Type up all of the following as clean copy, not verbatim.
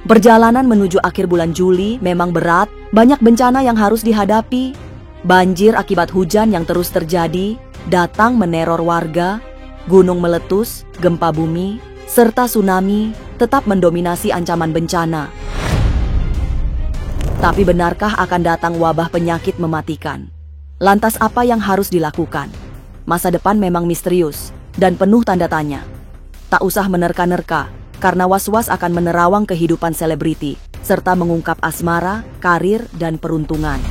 Perjalanan menuju akhir bulan Juli memang berat, banyak bencana yang harus dihadapi. Banjir akibat hujan yang terus terjadi, datang meneror warga, gunung meletus, gempa bumi, serta tsunami tetap mendominasi ancaman bencana. Tapi benarkah akan datang wabah penyakit mematikan? Lantas apa yang harus dilakukan? Masa depan memang misterius dan penuh tanda tanya. Tak usah menerka-nerka, karena was-was akan menerawang kehidupan selebriti, serta mengungkap asmara, karir, dan peruntungan.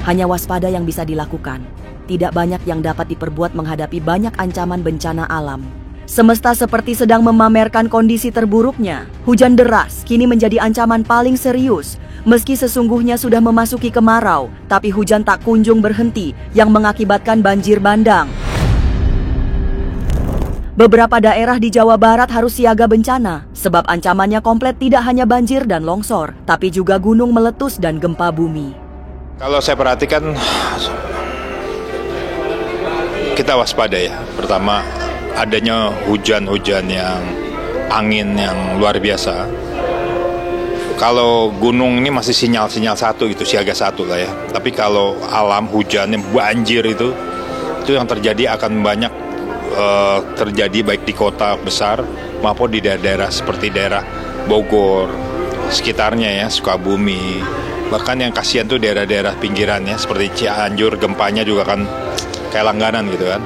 Hanya waspada yang bisa dilakukan. Tidak banyak yang dapat diperbuat menghadapi banyak ancaman bencana alam. Semesta seperti sedang memamerkan kondisi terburuknya. Hujan deras kini menjadi ancaman paling serius. Meski sesungguhnya sudah memasuki kemarau, tapi hujan tak kunjung berhenti yang mengakibatkan banjir bandang. Beberapa daerah di Jawa Barat harus siaga bencana, sebab ancamannya komplit tidak hanya banjir dan longsor, tapi juga gunung meletus dan gempa bumi. Kalau saya perhatikan, kita waspada ya. Pertama, adanya hujan-hujan yang angin yang luar biasa. Kalau gunung ini masih sinyal-sinyal satu, itu siaga satu lah ya. Tapi kalau alam hujannya banjir itu yang terjadi akan banyak terjadi baik di kota besar maupun di daerah-daerah seperti daerah Bogor, sekitarnya ya, Sukabumi. Bahkan yang kasihan tuh daerah-daerah pinggirannya seperti Cianjur, gempanya juga kan kayak langganan gitu kan.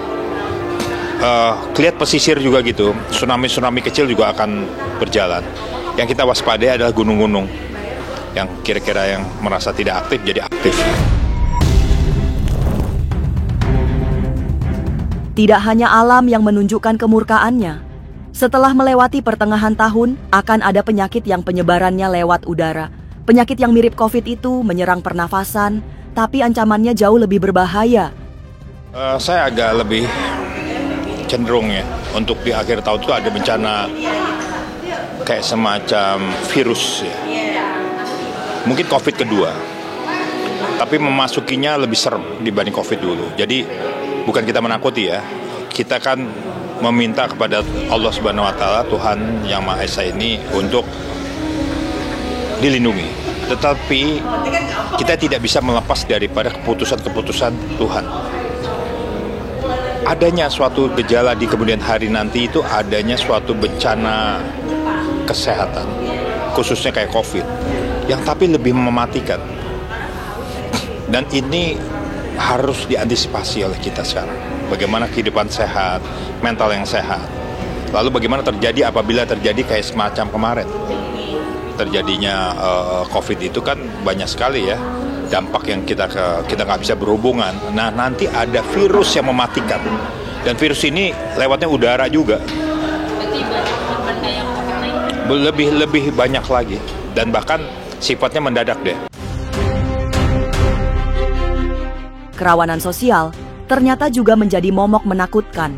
Lihat pesisir juga gitu, tsunami-tsunami kecil juga akan berjalan. Yang kita waspadai adalah gunung-gunung yang kira-kira yang merasa tidak aktif jadi aktif. Tidak hanya alam yang menunjukkan kemurkaannya. Setelah melewati pertengahan tahun, akan ada penyakit yang penyebarannya lewat udara. Penyakit yang mirip COVID itu menyerang pernafasan, tapi ancamannya jauh lebih berbahaya. Saya agak lebih cenderung ya, untuk di akhir tahun itu ada bencana kayak semacam virus ya. Mungkin COVID kedua, tapi memasukinya lebih serem dibanding COVID dulu. Jadi bukan kita menakuti ya, kita kan meminta kepada Allah Subhanahu Wa Taala, Tuhan Yang Maha Esa ini untuk dilindungi. Tetapi kita tidak bisa melepas daripada keputusan-keputusan Tuhan. Adanya suatu gejala di kemudian hari nanti itu adanya suatu bencana kesehatan, khususnya kayak COVID, yang tapi lebih mematikan. Dan ini harus diantisipasi oleh kita sekarang. Bagaimana kehidupan sehat, mental yang sehat. Lalu bagaimana terjadi apabila terjadi kayak semacam kemarin. Terjadinya COVID itu kan banyak sekali ya dampak yang kita nggak bisa berhubungan. Nah nanti ada virus yang mematikan dan virus ini lewatnya udara juga. Lebih banyak lagi dan bahkan sifatnya mendadak deh. Kerawanan sosial ternyata juga menjadi momok menakutkan.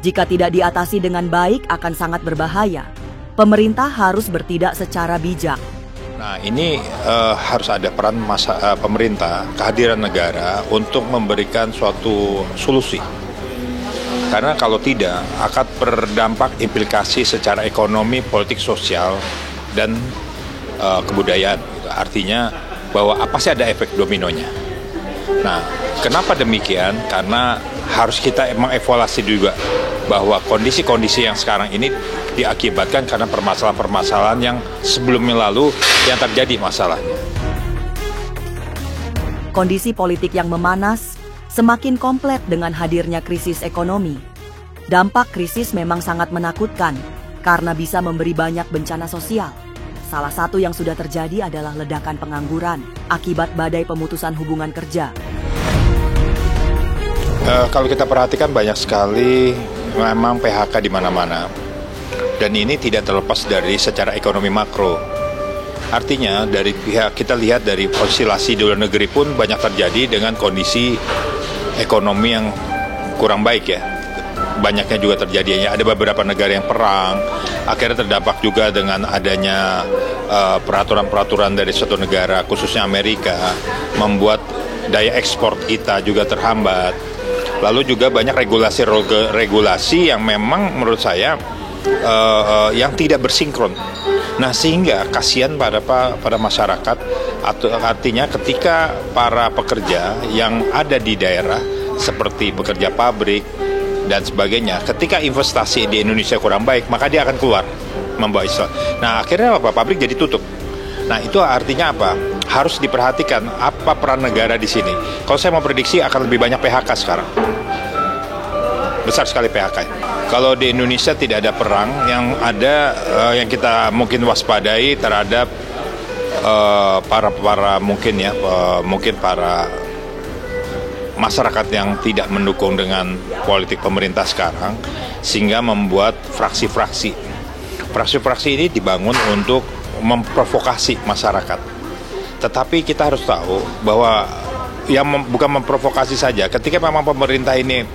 Jika tidak diatasi dengan baik akan sangat berbahaya. Pemerintah harus bertindak secara bijak. Nah ini harus ada peran pemerintah, kehadiran negara untuk memberikan suatu solusi. Karena kalau tidak akan berdampak implikasi secara ekonomi, politik, sosial, dan kebudayaan. Artinya bahwa apa sih ada efek dominonya. Nah kenapa demikian? Karena harus kita mengevaluasi juga bahwa kondisi-kondisi yang sekarang ini diakibatkan karena permasalahan-permasalahan yang sebelumnya lalu yang terjadi masalahnya. Kondisi politik yang memanas semakin kompleks dengan hadirnya krisis ekonomi. Dampak krisis memang sangat menakutkan karena bisa memberi banyak bencana sosial. Salah satu yang sudah terjadi adalah ledakan pengangguran akibat badai pemutusan hubungan kerja. Kalau kita perhatikan banyak sekali memang PHK di mana-mana. Dan ini tidak terlepas dari secara ekonomi makro. Artinya dari pihak kita lihat dari oscilasi di luar negeri pun banyak terjadi dengan kondisi ekonomi yang kurang baik ya. banyaknya juga terjadinya. Ada beberapa negara yang perang, akhirnya terdampak juga dengan adanya peraturan-peraturan dari suatu negara, khususnya Amerika, membuat daya ekspor kita juga terhambat. Lalu juga banyak regulasi yang memang menurut saya yang tidak bersinkron. Nah, sehingga kasihan pada masyarakat, atau artinya ketika para pekerja yang ada di daerah seperti pekerja pabrik dan sebagainya, ketika investasi di Indonesia kurang baik, maka dia akan keluar membawa Islam. Nah, akhirnya apa? Pabrik jadi tutup. Nah, itu artinya apa? Harus diperhatikan apa peran negara di sini. Kalau saya mau prediksi akan lebih banyak PHK sekarang. Besar sekali PHK. Kalau di Indonesia tidak ada perang, yang ada yang kita mungkin waspadai terhadap mungkin para masyarakat yang tidak mendukung dengan politik pemerintah sekarang, sehingga membuat fraksi-fraksi. Fraksi-fraksi ini dibangun untuk memprovokasi masyarakat. Tetapi kita harus tahu bahwa bukan memprovokasi saja. Ketika memang pemerintah ini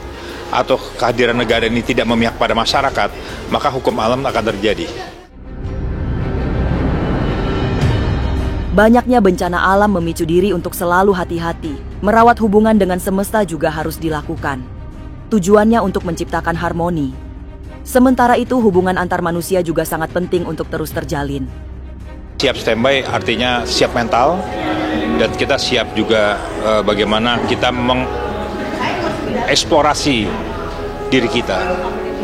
atau kehadiran negara ini tidak memihak pada masyarakat, maka hukum alam akan terjadi. Banyaknya bencana alam memicu diri untuk selalu hati-hati. Merawat hubungan dengan semesta juga harus dilakukan. Tujuannya untuk menciptakan harmoni. Sementara itu, hubungan antar manusia juga sangat penting untuk terus terjalin. Siap standby artinya siap mental, dan kita siap juga bagaimana kita mengeksplorasi diri kita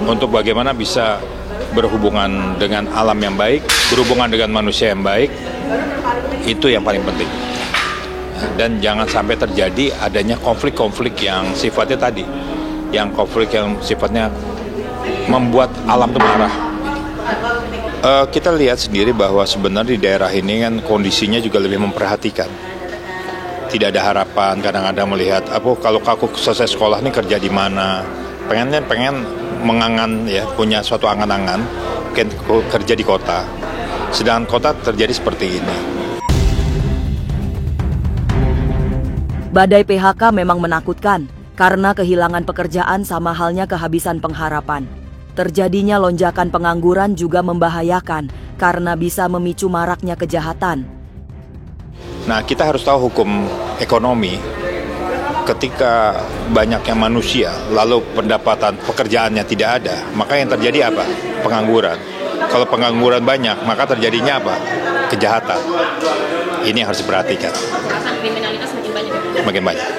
untuk bagaimana bisa berhubungan dengan alam yang baik, berhubungan dengan manusia yang baik. Itu yang paling penting. Dan jangan sampai terjadi adanya konflik-konflik yang sifatnya tadi, yang konflik yang sifatnya membuat alam itu marah. Kita lihat sendiri bahwa sebenarnya di daerah ini kan kondisinya juga lebih memperhatikan. Tidak ada harapan, kadang-kadang melihat, kalau aku selesai sekolah nih kerja di mana? Pengen mengangan ya, punya suatu angan-angan, kerja di kota. Sedangkan kota terjadi seperti ini. Badai PHK memang menakutkan karena kehilangan pekerjaan sama halnya kehabisan pengharapan. Terjadinya lonjakan pengangguran juga membahayakan karena bisa memicu maraknya kejahatan. Nah, kita harus tahu hukum ekonomi. Ketika banyaknya manusia, lalu pendapatan pekerjaannya tidak ada, maka yang terjadi apa? Pengangguran. Kalau pengangguran banyak, maka terjadinya apa? Kejahatan. Ini yang harus diperhatikan. Kriminalitas Makin banyak.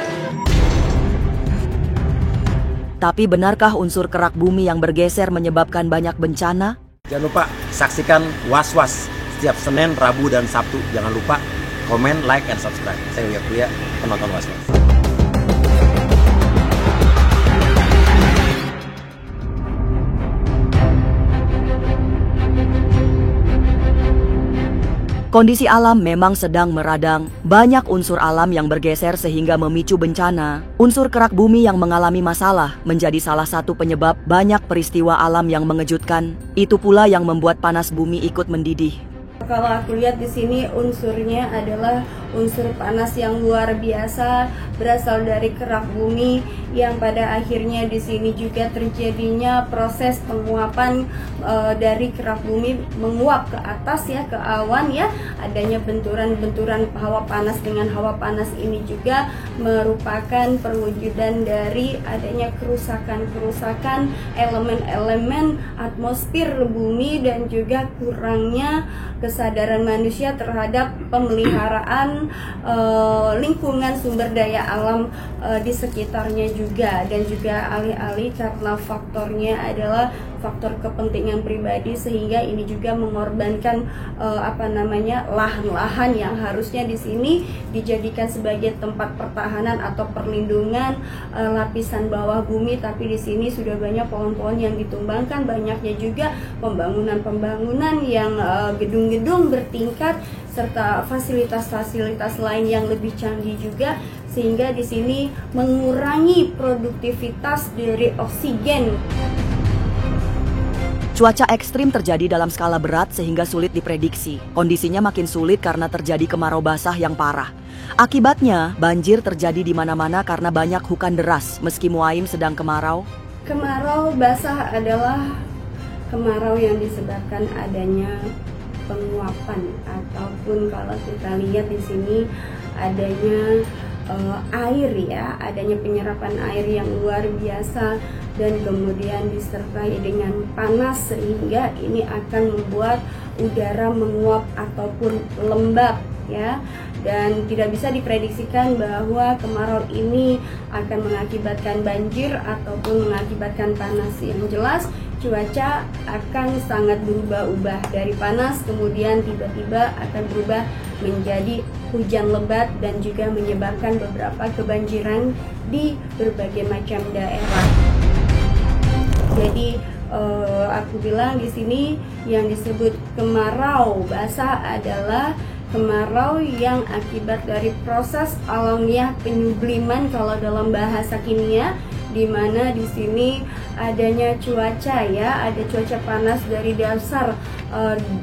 Tapi benarkah unsur kerak bumi yang bergeser menyebabkan banyak bencana? Jangan lupa saksikan Was-Was setiap Senin, Rabu, dan Sabtu. Jangan lupa komen, like, and subscribe. Saya Uya Kuya, penonton Was-Was. Kondisi alam memang sedang meradang. Banyak unsur alam yang bergeser sehingga memicu bencana. Unsur kerak bumi yang mengalami masalah menjadi salah satu penyebab banyak peristiwa alam yang mengejutkan. Itu pula yang membuat panas bumi ikut mendidih. Kalau aku lihat di sini unsurnya adalah unsur panas yang luar biasa berasal dari kerak bumi yang pada akhirnya di sini juga terjadinya proses penguapan dari kerak bumi menguap ke atas ya, ke awan ya. Adanya benturan-benturan hawa panas dengan hawa panas ini juga merupakan perwujudan dari adanya kerusakan-kerusakan elemen-elemen atmosfer bumi dan juga kurangnya kesadaran manusia terhadap pemeliharaan lingkungan sumber daya alam di sekitarnya juga, dan juga alih-alih karena faktornya adalah faktor kepentingan pribadi sehingga ini juga mengorbankan lahan-lahan yang harusnya di sini dijadikan sebagai tempat pertahanan atau perlindungan lapisan bawah bumi, tapi di sini sudah banyak pohon-pohon yang ditumbangkan, banyaknya juga pembangunan-pembangunan yang gedung-gedung bertingkat serta fasilitas-fasilitas lain yang lebih canggih juga, sehingga di sini mengurangi produktivitas dari oksigen. Cuaca ekstrim terjadi dalam skala berat sehingga sulit diprediksi. Kondisinya makin sulit karena terjadi kemarau basah yang parah. Akibatnya, banjir terjadi di mana-mana karena banyak hujan deras meski muaim sedang kemarau. Kemarau basah adalah kemarau yang disebabkan adanya penguapan, ataupun kalau kita lihat di sini adanya air ya, adanya penyerapan air yang luar biasa dan kemudian disertai dengan panas, sehingga ini akan membuat udara menguap ataupun lembab ya, dan tidak bisa diprediksikan bahwa kemarau ini akan mengakibatkan banjir ataupun mengakibatkan panas. Yang jelas cuaca akan sangat berubah-ubah, dari panas kemudian tiba-tiba akan berubah menjadi hujan lebat dan juga menyebabkan beberapa kebanjiran di berbagai macam daerah. Jadi aku bilang di sini yang disebut kemarau basah adalah kemarau yang akibat dari proses alamiah penyubliman kalau dalam bahasa kimia, di mana di sini adanya cuaca ya, ada cuaca panas dari dasar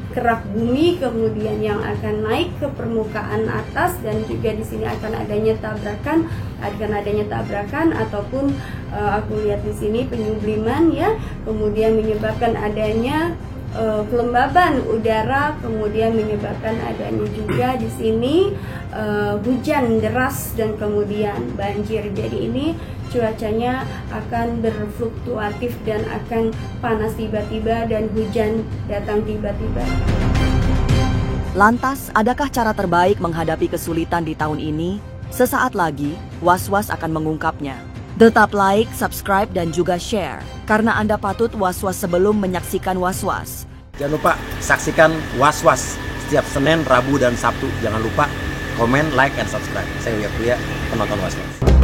kerak bumi kemudian yang akan naik ke permukaan atas, dan juga di sini akan adanya tabrakan ataupun aku lihat di sini penyubliman ya, kemudian menyebabkan adanya kelembaban udara, kemudian menyebabkan adanya juga di sini hujan deras dan kemudian banjir. Jadi ini cuacanya akan berfluktuatif dan akan panas tiba-tiba dan hujan datang tiba-tiba. Lantas, adakah cara terbaik menghadapi kesulitan di tahun ini? Sesaat lagi, Was-Was akan mengungkapnya. Tetap like, subscribe, dan juga share, karena Anda patut was-was sebelum menyaksikan Was-Was. Jangan lupa saksikan Was-Was setiap Senin, Rabu, dan Sabtu. Jangan lupa komen, like, and subscribe. Saya Uya Kuya, penonton Was-Was.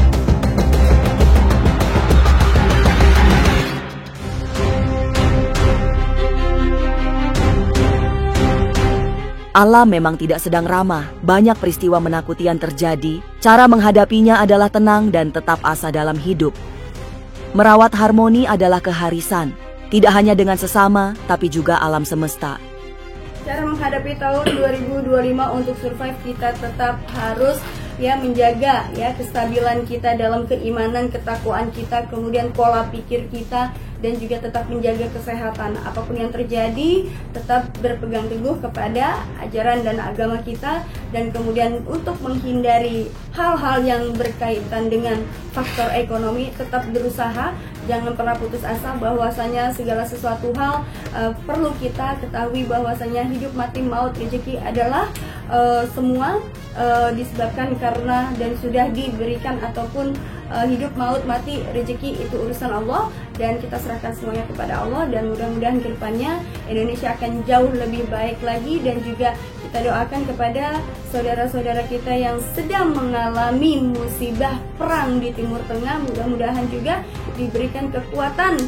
Alam memang tidak sedang ramah, banyak peristiwa menakuti yang terjadi. Cara menghadapinya adalah tenang dan tetap asa dalam hidup. Merawat harmoni adalah keharisan, tidak hanya dengan sesama, tapi juga alam semesta. Cara menghadapi tahun 2025 untuk survive, kita tetap harus ya menjaga ya kestabilan kita dalam keimanan, ketakwaan kita, kemudian pola pikir kita, dan juga tetap menjaga kesehatan. Apapun yang terjadi, tetap berpegang teguh kepada ajaran dan agama kita, dan kemudian untuk menghindari hal-hal yang berkaitan dengan faktor ekonomi, tetap berusaha, jangan pernah putus asa bahwasanya segala sesuatu hal perlu kita ketahui bahwasanya hidup mati maut rezeki adalah semua disebabkan karena dan sudah diberikan, ataupun hidup maut mati rezeki itu urusan Allah, dan kita serahkan semuanya kepada Allah, dan mudah-mudahan ke depannya Indonesia akan jauh lebih baik lagi. Dan juga kita doakan kepada saudara-saudara kita yang sedang mengalami musibah perang di Timur Tengah, mudah-mudahan juga diberikan kekuatan,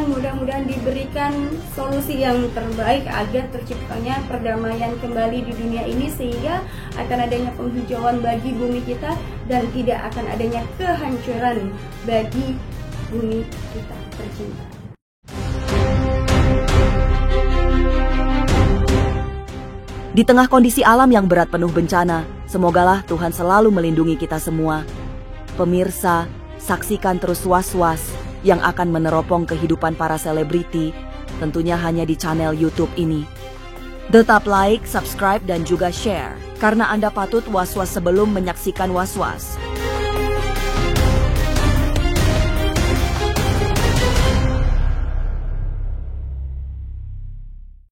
mudah-mudahan diberikan solusi yang terbaik agar terciptanya perdamaian kembali di dunia ini, sehingga akan adanya penghijauan bagi bumi kita dan tidak akan adanya kehancuran bagi bumi kita tercinta. Di tengah kondisi alam yang berat penuh bencana, semogalah Tuhan selalu melindungi kita semua. Pemirsa, saksikan terus Was-Was yang akan meneropong kehidupan para selebriti, tentunya hanya di channel YouTube ini. Tetap like, subscribe, dan juga share, karena Anda patut was-was sebelum menyaksikan Was-Was.